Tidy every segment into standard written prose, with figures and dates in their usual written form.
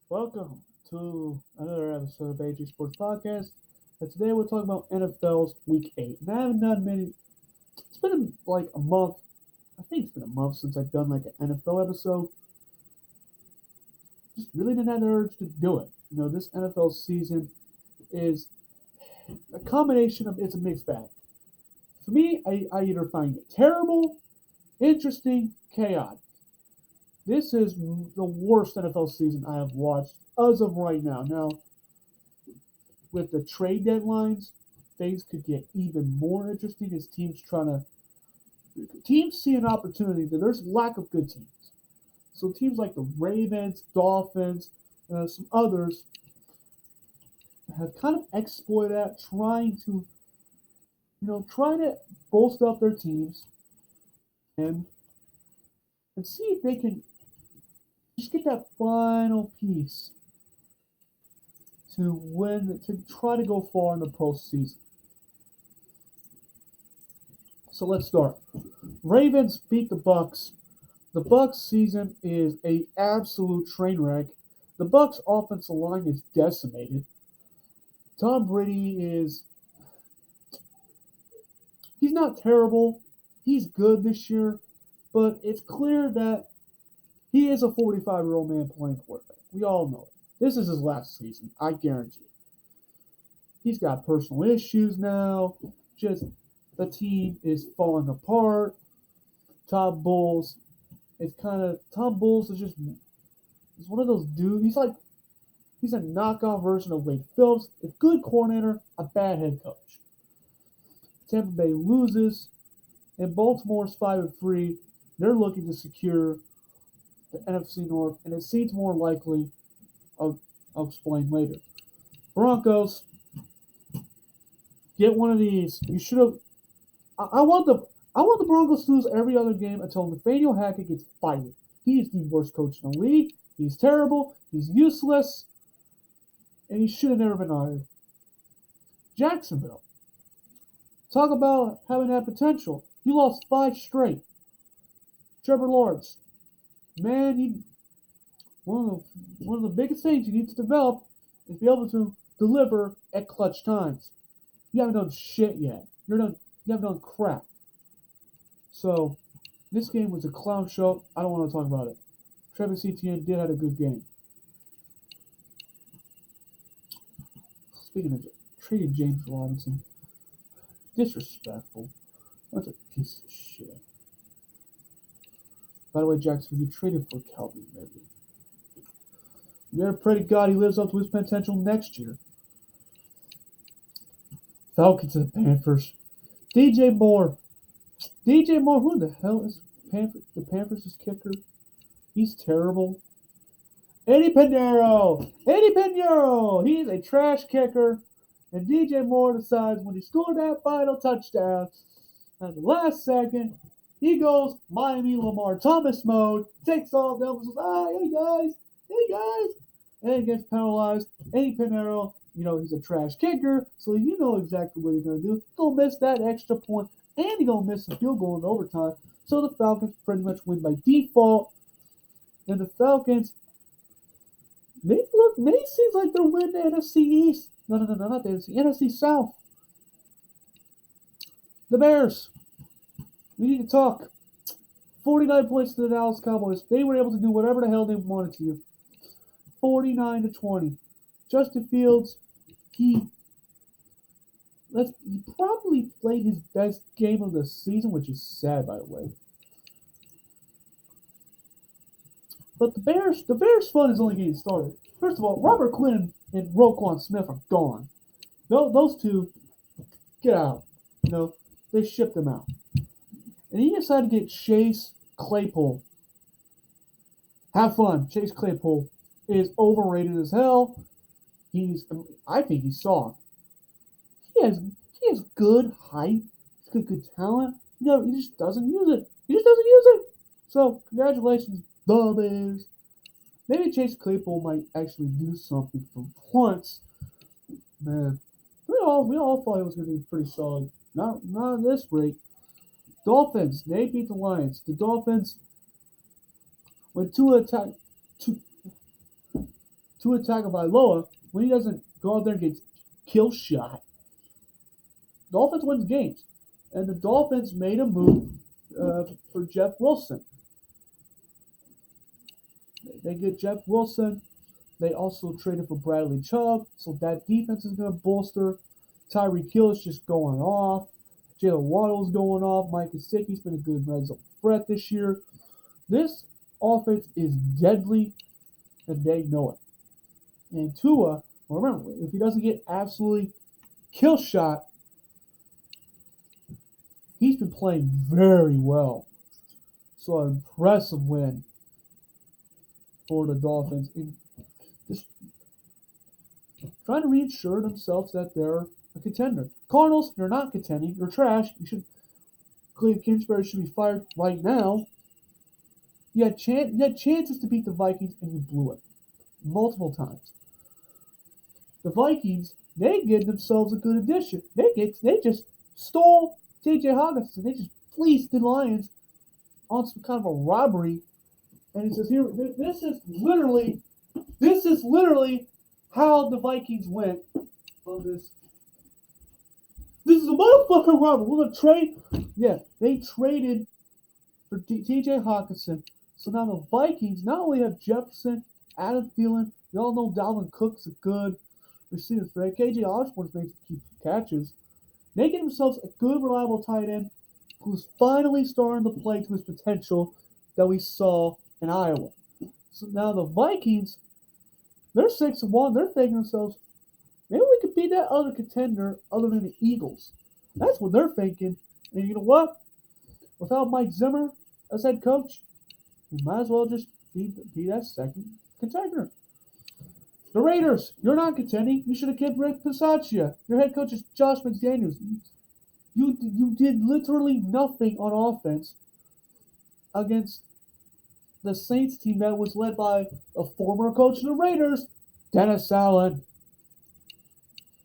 Welcome to another episode of AG Sports Podcast. And today we're talking about NFL's Week 8. And I haven't done many, it's been like a month. I think it's been a month since I've done like an NFL episode. Just really didn't have the urge to do it. This NFL season is a combination of, it's a mixed bag. For me, I either find it terrible, interesting, chaotic. This is the worst NFL season I have watched as of right now. Now, with the trade deadlines, things could get even more interesting as teams see an opportunity that there's lack of good teams. So teams like the Ravens, Dolphins, some others have kind of exploited that, trying to bolster up their teams and see if they can just get that final piece to win, to try to go far in the postseason. So let's start. Ravens beat the Bucks. The Bucks season is a absolute train wreck. The Bucks offensive line is decimated. Tom Brady he's not terrible. He's good this year, but it's clear that he is a 45-year-old man playing quarterback. We all know it. This is his last season, I guarantee it. He's got personal issues now. Just the team is falling apart. Todd Bowles is just he's one of those dudes. He's a knockoff version of Wade Phillips, a good coordinator, a bad head coach. Tampa Bay loses, and Baltimore's 5-3. They're looking to secure the NFC North, and it seems more likely. I'll explain later. Broncos, get one of these. You should have. I want the Broncos to lose every other game until Nathaniel Hackett gets fired. He is the worst coach in the league. He's terrible. He's useless, and he should have never been hired. Jacksonville, talk about having that potential. You lost 5 straight. Trevor Lawrence, man, one of the biggest things you need to develop is be able to deliver at clutch times. You haven't done shit yet. You haven't done crap. So this game was a clown show. I don't want to talk about it. Travis Etienne did have a good game. Speaking of trading James Robinson, disrespectful. That's a piece of shit. By the way, Jackson, you traded for Calvin Ridley. You better pray to God he lives up to his potential next year. Falcons and Panthers. DJ Moore. Who the hell is the Panthers' kicker? He's terrible. Eddie Pinheiro. He's a trash kicker. And DJ Moore decides when he scored that final touchdown, at the last second, he goes Miami Lamar Thomas mode, takes all them, says, hey guys, and gets penalized. Eddie Pinheiro, he's a trash kicker, so you know exactly what he's going to do. He's going to miss that extra point, and he's going to miss the field goal in overtime. So the Falcons pretty much win by default. And the Falcons, may seems like they're winning the NFC East. No, not the NFC South. The Bears, we need to talk. 49 points to the Dallas Cowboys. They were able to do whatever the hell they wanted to. 49-20. Justin Fields, he probably played his best game of the season, which is sad, by the way. But the Bears' fun is only getting started. First of all, Robert Quinn and Roquan Smith are gone. Those two, get out. They shipped them out. And he decided to get Chase Claypool. Have fun. Chase Claypool is overrated as hell. I think he's soft. He has good height. He's got good talent. He just doesn't use it. So, congratulations, the Bears. Maybe Chase Claypool might actually do something for once. Man, we all thought it was going to be pretty solid. Not at this rate. Dolphins, they beat the Lions. The Dolphins, when Tua Tua Tagovailoa, when he doesn't go out there and get kill shot, Dolphins wins games. And the Dolphins made a move for Jeff Wilson. They get Jeff Wilson. They also traded for Bradley Chubb, so that defense is going to bolster. Tyreek Hill is just going off. Jalen Waddle's going off. Mike Gesicki's been a good red zone threat this year. This offense is deadly, and they know it. And Tua, well, remember, if he doesn't get absolutely kill shot, he's been playing very well. So an impressive win for the Dolphins. And just trying to reassure themselves that they're a contender. Cardinals, you're not contending. You're trash. Cliff Kingsbury should be fired right now. You had chances to beat the Vikings, and you blew it multiple times. The Vikings, they get themselves a good addition. They just stole T.J. Hockenson. They just fleeced the Lions on some kind of a robbery. And he says here, this is literally how the Vikings went on this. This is a motherfucking robbery. We're gonna trade. Yeah, they traded for T.J. Hockenson. So now the Vikings not only have Jefferson, Adam Thielen, you all know Dalvin Cook's a good receiver threat. KJ Osborne's making keep catches. They get themselves a good, reliable tight end who's finally starting to play to his potential that we saw in Iowa. So now the Vikings, they're 6-1. They're thinking themselves, maybe we could beat that other contender other than the Eagles. That's what they're thinking. And you know what? Without Mike Zimmer as head coach, you might as well just be that second contender. The Raiders, you're not contending. You should have kept Rick Bisaccia. Your head coach is Josh McDaniels. You did literally nothing on offense against the Saints team that was led by a former coach of the Raiders, Dennis Allen.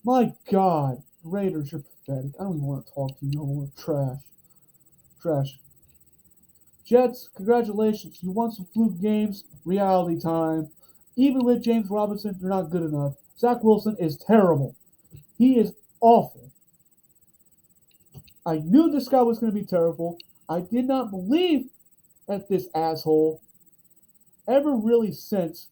My God, Raiders, you're pathetic. I don't even want to talk to you. No more trash. Jets, congratulations. You won some fluke games. Reality time. Even with James Robinson, you're not good enough. Zach Wilson is terrible. He is awful. I knew this guy was going to be terrible. I did not believe that this asshole ever really since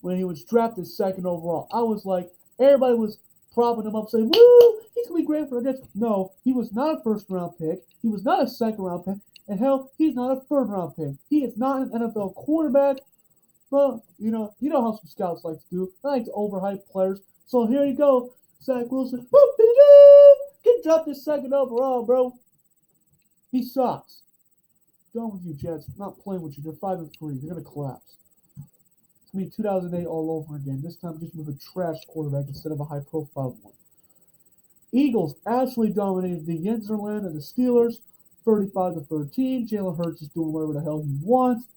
when he was drafted second overall. I was like, everybody was propping him up saying, woo, he's going to be great for the Jets. No, he was not a first-round pick. He was not a second-round pick. And hell, he's not a third-round pick. He is not an NFL quarterback. Well, you know how some scouts like to do. They like to overhype players. So here you go, Zach Wilson. Get dropped this second overall, bro. He sucks. Done with you, Jets. I'm not playing with you. You're 5-3. You're gonna collapse. It's gonna be 2008 all over again. This time just with a trash quarterback instead of a high-profile one. Eagles absolutely dominated the Yenzerland and the Steelers, 35-13. Jalen Hurts is doing whatever the hell he wants.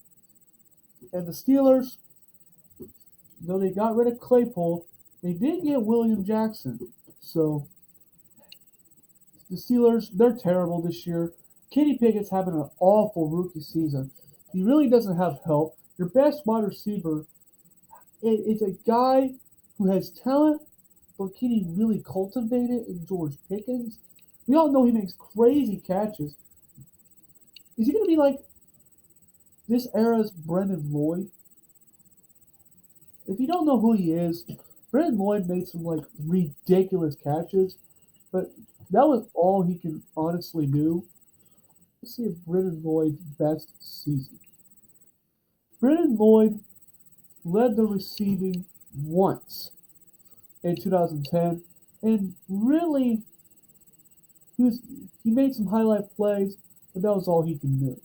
And the Steelers, though they got rid of Claypool, they did get William Jackson. So the Steelers, they're terrible this year. Kenny Pickett's having an awful rookie season. He really doesn't have help. Your best wide receiver is a guy who has talent, but can he really cultivate it in George Pickens? We all know he makes crazy catches. Is he going to be like this era's Brendan Lloyd? If you don't know who he is, Brendan Lloyd made some like ridiculous catches, but that was all he can honestly do. Let's see if Brendan Lloyd's best season. Brendan Lloyd led the receiving once in 2010, and really he made some highlight plays, but that was all he can do.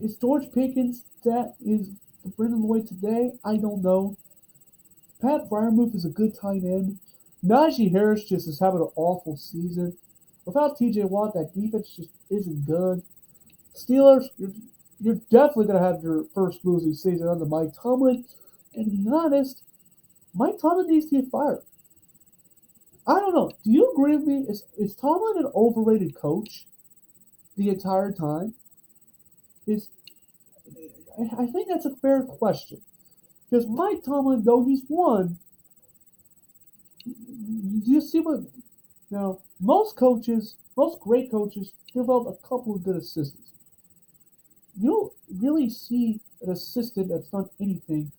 Is George Pickens that is Brendan Lloyd today? I don't know. Pat Freiermuth is a good tight end. Najee Harris just is having an awful season. Without TJ Watt, that defense just isn't good. Steelers, you're definitely going to have your first losing season under Mike Tomlin. And to be honest, Mike Tomlin needs to get fired. I don't know. Do you agree with me? Is Tomlin an overrated coach the entire time? I think that's a fair question. Because Mike Tomlin, though he's won, you see what now most coaches, most great coaches, develop a couple of good assistants. You don't really see an assistant that's done anything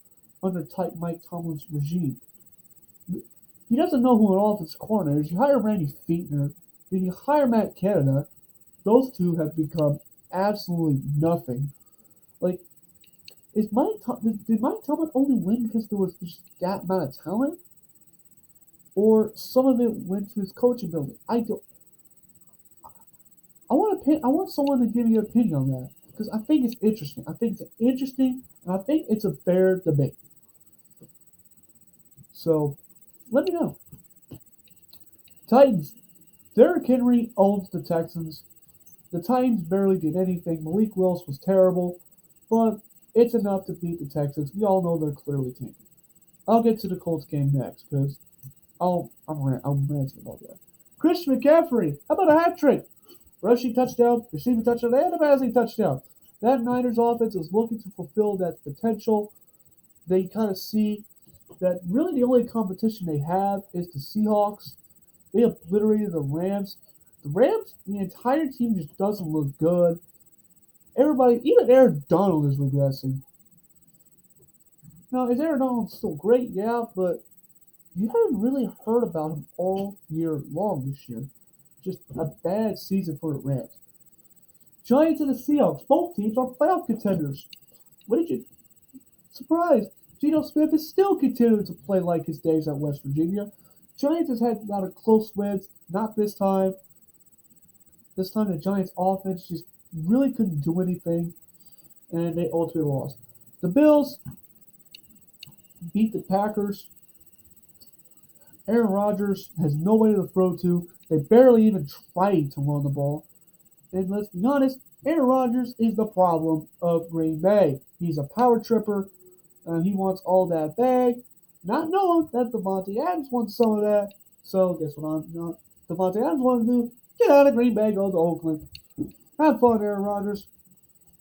under tight Mike Tomlin's regime. He doesn't know who an offensive coordinator is. You hire Randy Fichtner, then you hire Matt Canada. Those two have become absolutely nothing. Like, did Mike Tomlin only win because there was just that amount of talent, or some of it went to his coaching ability? I don't. I want someone to give me an opinion on that because I think it's interesting. I think it's interesting, and I think it's a fair debate. So, let me know. Titans. Derrick Henry owns the Texans. The Titans barely did anything. Malik Willis was terrible, but it's enough to beat the Texans. We all know they're clearly tanking. I'll get to the Colts game next because I'm ranting about that. Christian McCaffrey, how about a hat trick? Rushing touchdown, receiving touchdown, and a passing touchdown. That Niners offense is looking to fulfill that potential. They kind of see that really the only competition they have is the Seahawks. They obliterated the Rams. The Rams, the entire team just doesn't look good. Everybody, even Aaron Donald is regressing. Now, is Aaron Donald still great? Yeah, but you haven't really heard about him all year long this year. Just a bad season for the Rams. Giants and the Seahawks, both teams are playoff contenders. What did you surprise? Geno Smith is still continuing to play like his days at West Virginia. Giants has had a lot of close wins, not this time. This time the Giants offense just really couldn't do anything, and they ultimately lost. The Bills beat the Packers. Aaron Rodgers has nobody to throw to. They barely even tried to run the ball. And let's be honest, Aaron Rodgers is the problem of Green Bay. He's a power tripper. He wants all that bag, not knowing that Devontae Adams wants some of that. So guess what I'm not? Devontae Adams wants to do? Get out of Green Bay, go to Oakland. Have fun, Aaron Rodgers.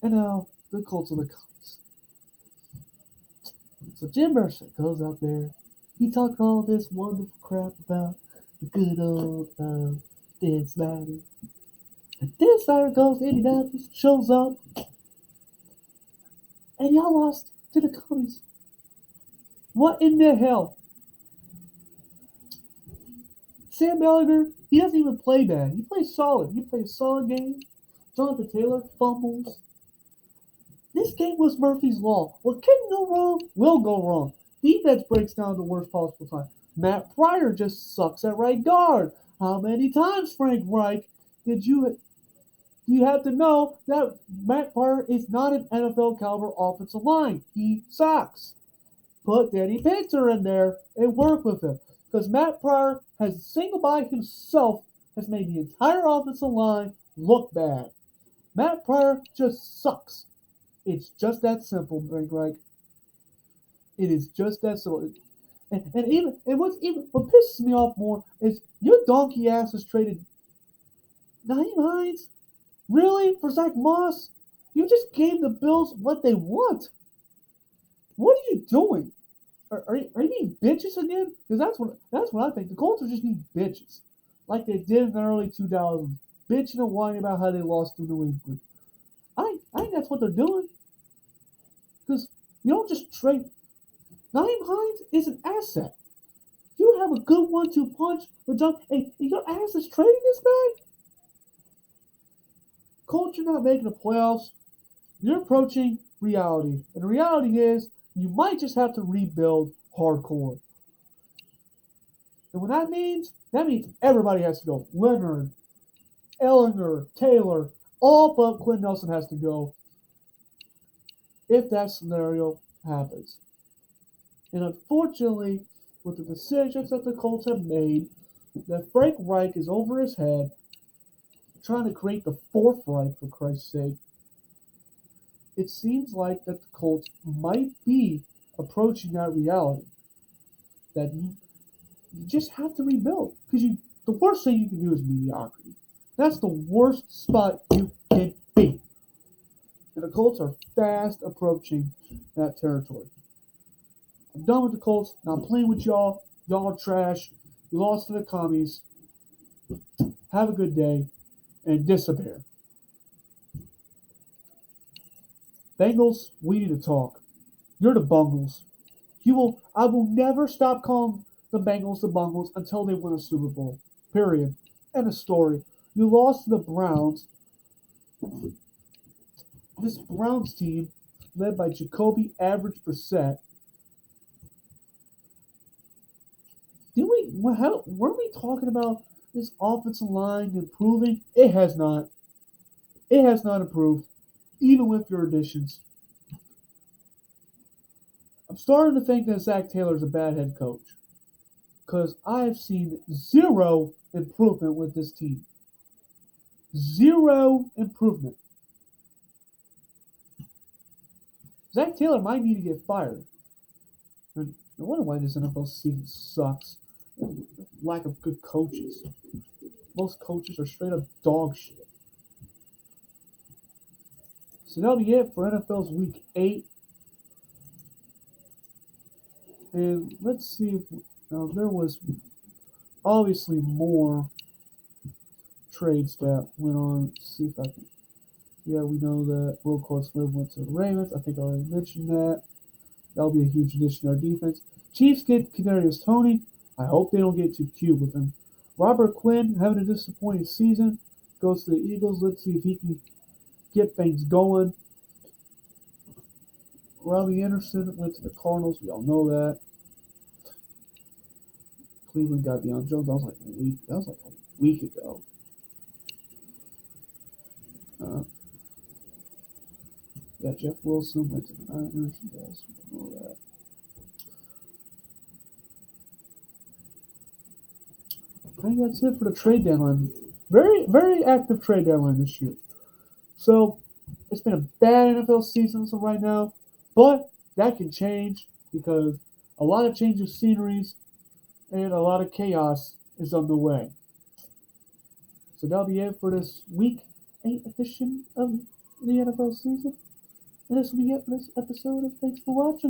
And now the Colts are the Colts. So Jim Mercer goes out there. He talked all this wonderful crap about the good old Dan Snyder. And Dan Snyder goes to Indianapolis, shows up, and y'all lost to the Colts. What in the hell? Sam Mellinger, he doesn't even play bad. He plays solid. He plays a solid game. Jonathan Taylor fumbles. This game was Murphy's Law. What can go wrong will go wrong. Defense breaks down the worst possible time. Matt Pryor just sucks at right guard. How many times, Frank Reich, did you have to know that Matt Pryor is not an NFL caliber offensive line? He sucks. Put Danny Pinter in there and work with him. Because Matt Pryor has single by himself has made the entire offensive line look bad. Matt Pryor just sucks. It's just that simple, Frank Reich. It is just that simple. And what pisses me off more is your donkey ass has traded Naeem Hines. Really? For Zach Moss? You just gave the Bills what they want. What are you doing? Are you being bitches again? Because that's what I think. The Colts are just being bitches, like they did in the early 2000s, bitching and whining about how they lost to New England. I think that's what they're doing. Because you don't just trade. Naeem Hines is an asset. You have a good 1-2 punch with John. Hey, your ass is trading this guy. Colts, you're not making the playoffs. You're approaching reality, and the reality is you might just have to rebuild hardcore. And what that means everybody has to go. Leonard, Ellinger, Taylor, all but Quinn Nelson has to go if that scenario happens. And unfortunately, with the decisions that the Colts have made, that Frank Reich is over his head, trying to create the fourth Reich, for Christ's sake, it seems like that the Colts might be approaching that reality. That you just have to rebuild. Because the worst thing you can do is mediocrity. That's the worst spot you can be. And the Colts are fast approaching that territory. I'm done with the Colts. Now I'm playing with y'all. Y'all are trash. You lost to the commies. Have a good day and disappear. Bengals, we need to talk. You're the Bungles. You will. I will never stop calling the Bengals the Bungles until they win a Super Bowl. Period. End of story. You lost to the Browns. This Browns team, led by Jacoby Average Brissett. Did we? How weren't we talking about this offensive line improving? It has not. It has not improved, even with your additions. I'm starting to think that Zach Taylor's a bad head coach because I've seen zero improvement with this team. Zero improvement. Zach Taylor might need to get fired. And no wonder why this NFL season sucks. Lack of good coaches. Most coaches are straight up dog shit. So that'll be it for NFL's Week 8. And let's see if there was obviously more trades that went on. Let's see if I can. Yeah, we know that Will Smith went to the Ravens. I think I already mentioned that. That'll be a huge addition to our defense. Chiefs get Kadarius Toney. I hope they don't get too cute with him. Robert Quinn having a disappointing season. Goes to the Eagles. Let's see if he can get things going. Robbie Anderson went to the Cardinals. We all know that. Cleveland got Deion Jones. That was like a week. That was like a week ago. Yeah, Jeff Wilson went to the Niners. Yes, we know that. I think that's it for the trade deadline. Very, very active trade deadline this year. So it's been a bad NFL season so right now, but that can change because a lot of change of sceneries and a lot of chaos is on the way. So that'll be it for this week 8 edition of the NFL season. And this will be it for this episode of Thanks for Watching.